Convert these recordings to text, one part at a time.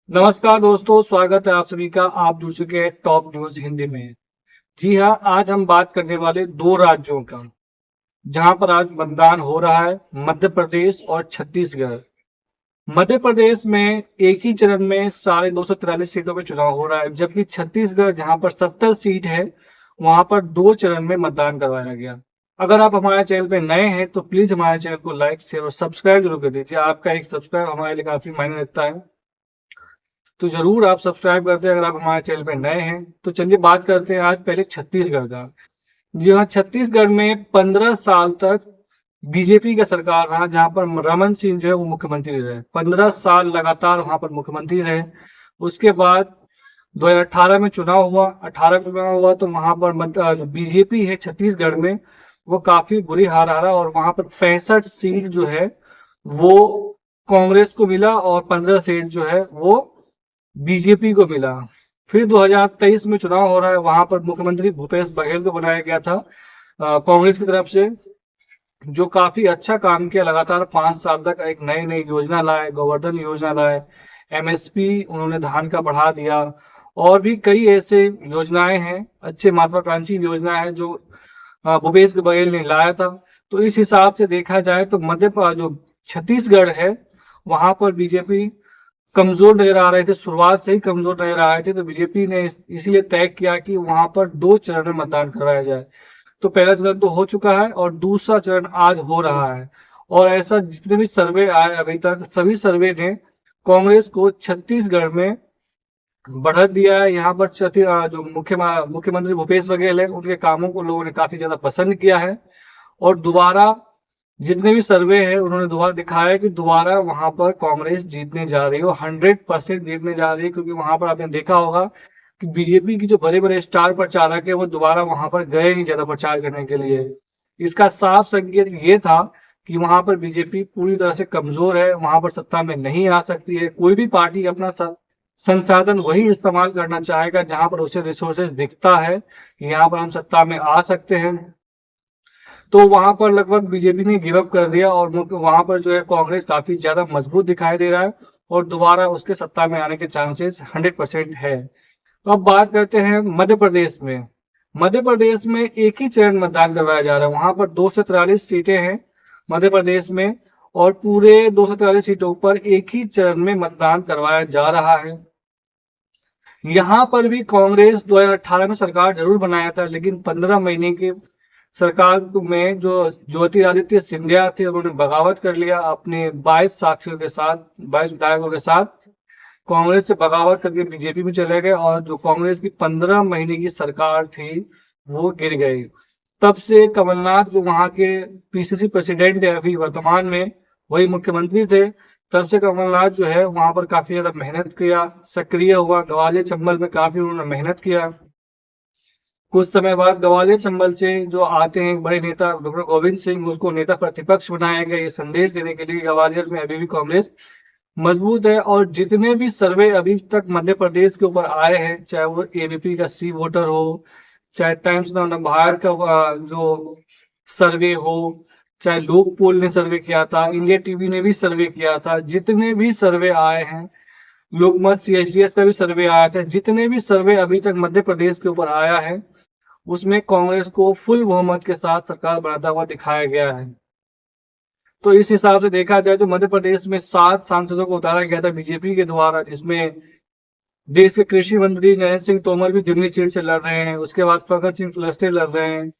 नमस्कार दोस्तों, स्वागत है आप सभी का। आप जुड़ चुके हैं टॉप न्यूज हिंदी में। जी हाँ, आज हम बात करने वाले दो राज्यों का जहां पर आज मतदान हो रहा है, मध्य प्रदेश और छत्तीसगढ़। मध्य प्रदेश में एक ही चरण में 243 सीटों पे चुनाव हो रहा है, जबकि छत्तीसगढ़ जहां पर 70 सीट है वहां पर दो चरण में मतदान करवाया गया। अगर आप हमारे चैनल पे नए हैं तो प्लीज हमारे चैनल को लाइक शेयर और सब्सक्राइब जरूर कर दीजिए। आपका एक सब्सक्राइब हमारे लिए काफी मायने रखता है, तो जरूर आप सब्सक्राइब करते हैं अगर आप हमारे चैनल पे नए हैं। तो चलिए बात करते हैं आज पहले छत्तीसगढ़ का। जी हाँ, छत्तीसगढ़ में 15 साल तक बीजेपी का सरकार रहा, जहां पर रमन सिंह जो है वो मुख्यमंत्री रहे। 15 साल लगातार वहां पर मुख्यमंत्री रहे। उसके बाद 2018 में चुनाव हुआ। 18 में चुनाव हुआ तो वहां पर जो बीजेपी है छत्तीसगढ़ में वो काफी बुरी हार आ रहा, और वहां पर 65 सीट जो है वो कांग्रेस को मिला और 15 सीट जो है वो बीजेपी को मिला। फिर 2023 में चुनाव हो रहा है, वहां पर मुख्यमंत्री भूपेश बघेल को बनाया गया था कांग्रेस की तरफ से, जो काफी अच्छा काम किया। लगातार 5 साल तक एक नई नई योजना लाए, गोवर्धन योजना लाए, एमएसपी उन्होंने धान का बढ़ा दिया, और भी कई ऐसे योजनाएं हैं, अच्छे महत्वाकांक्षी योजना है जो भूपेश बघेल ने लाया था। तो इस हिसाब से देखा जाए तो जो छत्तीसगढ़ है वहां पर बीजेपी कमजोर नजर आ रहे थे, शुरुआत से ही कमजोर नजर आ रहे थे। तो बीजेपी ने इसीलिए तय किया कि वहां पर दो चरण में मतदान करवाया जाए। तो पहला चरण तो हो चुका है और दूसरा चरण आज हो रहा है। और ऐसा जितने भी सर्वे आए अभी तक, सभी सर्वे ने कांग्रेस को छत्तीसगढ़ में बढ़त दिया है। यहाँ पर जो मुख्यमंत्री भूपेश बघेल है उनके कामों को लोगों ने काफी ज्यादा पसंद किया है। और दोबारा जितने भी सर्वे है उन्होंने दोबारा दिखाया कि दोबारा वहां पर कांग्रेस जीतने जा रही है, 100% जीतने जा रही है। क्योंकि वहां पर आपने देखा होगा कि बीजेपी की जो बड़े बड़े स्टार प्रचारक है वो दोबारा वहां पर गए नहीं ज्यादा प्रचार करने के लिए। इसका साफ संकेत ये था कि वहां पर बीजेपी पूरी तरह से कमजोर है, वहां पर सत्ता में नहीं आ सकती है। कोई भी पार्टी अपना संसाधन वही इस्तेमाल करना चाहेगा जहां पर उसे रिसोर्सेज दिखता है कि यहाँ पर हम सत्ता में आ सकते हैं। तो वहां पर लगभग बीजेपी ने गिव अप कर दिया, और वहां पर जो है कांग्रेस काफी ज्यादा मजबूत दिखाई दे रहा है, और दोबारा उसके सत्ता में आने के चांसेस 100% है। तो अब बात करते हैं मध्य प्रदेश में। मध्य प्रदेश में एक ही चरण मतदान करवाया जा रहा है। वहां पर 243 सीटें हैं मध्य प्रदेश में, और पूरे 243 सीटों पर एक ही चरण में मतदान करवाया जा रहा है। यहाँ पर भी कांग्रेस 2018 में सरकार जरूर बनाया था, लेकिन 15 महीने के सरकार में जो ज्योतिरादित्य सिंधिया थे उन्होंने बगावत कर लिया अपने 22 साथियों के साथ, 22 विधायकों के साथ। कांग्रेस से बगावत करके बीजेपी में चले गए, और जो कांग्रेस की 15 महीने की सरकार थी वो गिर गई। तब से कमलनाथ जो वहां के पीसीसी प्रेसिडेंट है अभी वर्तमान में, वही मुख्यमंत्री थे। तब से कमलनाथ जो है वहां पर काफी ज्यादा मेहनत किया, सक्रिय हुआ। ग्वालियर चंबल में काफी उन्होंने मेहनत किया। कुछ समय बाद ग्वालियर चंबल से जो आते हैं बड़े नेता डॉक्टर गोविंद सिंह, उसको नेता प्रतिपक्ष बनाया गया, ये संदेश देने के लिए ग्वालियर में अभी भी कांग्रेस मजबूत है। और जितने भी सर्वे अभी तक मध्य प्रदेश के ऊपर आए हैं, चाहे वो एबीपी का सी वोटर हो, चाहे टाइम्स ऑफ भारत का जो सर्वे हो, चाहे लोक पोल ने सर्वे किया था, इंडिया टीवी ने भी सर्वे किया था, जितने भी सर्वे आए हैं, लोकमत सीएचडीएस का भी सर्वे आया था, जितने भी सर्वे अभी तक मध्य प्रदेश के ऊपर आया है उसमें कांग्रेस को फुल बहुमत के साथ सरकार बनाता हुआ दिखाया गया है। तो इस हिसाब से देखा जाए तो मध्य प्रदेश में 7 सांसदों को उतारा गया था बीजेपी के द्वारा, जिसमें देश के कृषि मंत्री नरेंद्र सिंह तोमर भी दिल्ली सीट से लड़ रहे हैं। उसके बाद फगत सिंह कुलस्ते लड़ रहे हैं,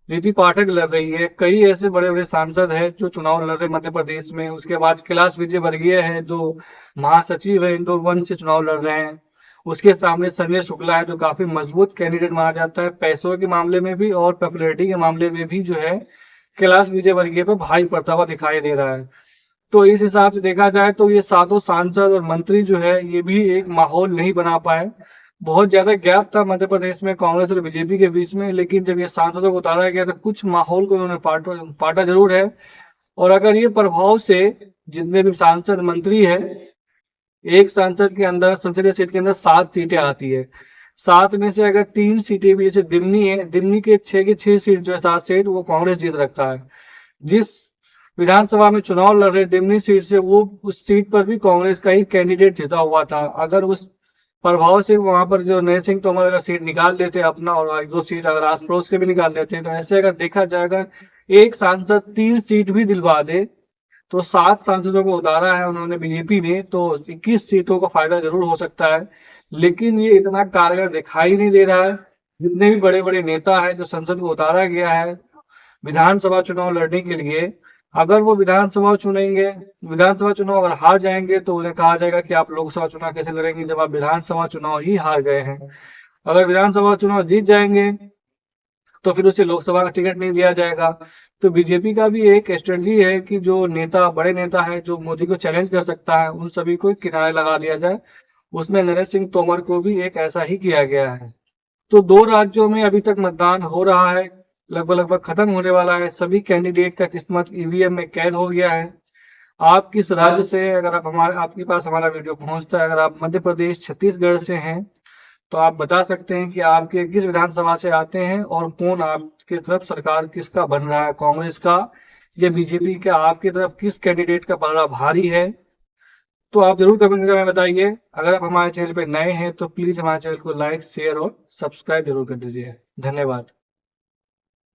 रीति पाठक लड़ रही है, कई ऐसे बड़े बड़े सांसद हैं जो चुनाव लड़ रहे हैं मध्य प्रदेश में। उसके बाद कैलाश विजयवर्गीय है जो महासचिव है, इंदौर वन से चुनाव लड़ रहे हैं। उसके सामने संजय शुक्ला है जो काफी मजबूत कैंडिडेट माना जाता है, पैसों के मामले में भी और पॉपुलैरिटी के मामले में भी जो है कैलाश विजयवर्गीय पर भारी पड़ता हुआ दिखाई दे रहा है। तो इस हिसाब से देखा जाए तो ये सातों सांसद और मंत्री जो है ये भी एक माहौल नहीं बना पाए। बहुत ज्यादा गैप था मध्य प्रदेश में कांग्रेस और बीजेपी के बीच में, लेकिन जब ये सांसदों को उतारा गया तो कुछ माहौल को उन्होंने पाटा जरूर है। और अगर ये प्रभाव से जितने भी सांसद मंत्री है, एक सांसद के अंदर संसदीय सीट के अंदर 7 सीटें आती है, 7 में से अगर 3 सीटें भी जैसे दिमनी है, दिमनी के 6 की 6 सीट जो है 7 सीट वो कांग्रेस जीत रखा है। जिस विधानसभा में चुनाव लड़ रहे दिमनी सीट से, वो उस सीट पर भी कांग्रेस का ही कैंडिडेट जीता हुआ था। अगर उस प्रभाव से वहां पर जो नए सिंह तोमर अगर सीट निकाल लेते अपना, और एक दो सीट अगर आस पड़ोस के भी निकाल लेते, तो ऐसे अगर देखा जाएगा एक सांसद 3 सीट भी दिलवा दे तो 7 सांसदों को उतारा है उन्होंने बीजेपी ने, तो 21 सीटों का फायदा जरूर हो सकता है। लेकिन ये इतना कारगर दिखाई नहीं दे रहा है। जितने भी बड़े बड़े नेता है जो संसद को उतारा गया है विधानसभा चुनाव लड़ने के लिए, अगर वो विधानसभा चुनाव अगर हार जाएंगे तो उन्हें कहा जाएगा कि आप लोकसभा चुनाव कैसे लड़ेंगे जब आप विधानसभा चुनाव ही हार गए हैं। अगर विधानसभा चुनाव जीत जाएंगे तो फिर उसे लोकसभा का टिकट नहीं दिया जाएगा। तो बीजेपी का भी एक स्ट्रेटजी है कि जो बड़े नेता है जो मोदी को चैलेंज कर सकता है, उन सभी को किनारे लगा दिया जाए। उसमें नरेंद्र सिंह तोमर को भी एक ऐसा ही किया गया है। तो 2 राज्यों में अभी तक मतदान हो रहा है, लगभग खत्म होने वाला है। सभी कैंडिडेट का किस्मत ईवीएम में कैद हो गया है। आप किस राज्य से, अगर आपके पास हमारा वीडियो पहुंचता है, अगर आप मध्य प्रदेश छत्तीसगढ़ से हैं तो आप बता सकते हैं कि आपके किस विधानसभा से आते हैं और कौन आपकी तरफ सरकार किसका बन रहा है, कांग्रेस का या बीजेपी का, आपकी तरफ किस कैंडिडेट का पलड़ा भारी है। तो आप जरूर कमेंट करके हमें बताइए। अगर आप हमारे चैनल पर नए हैं तो प्लीज हमारे चैनल को लाइक, शेयर और सब्सक्राइब जरूर कर दीजिए। धन्यवाद।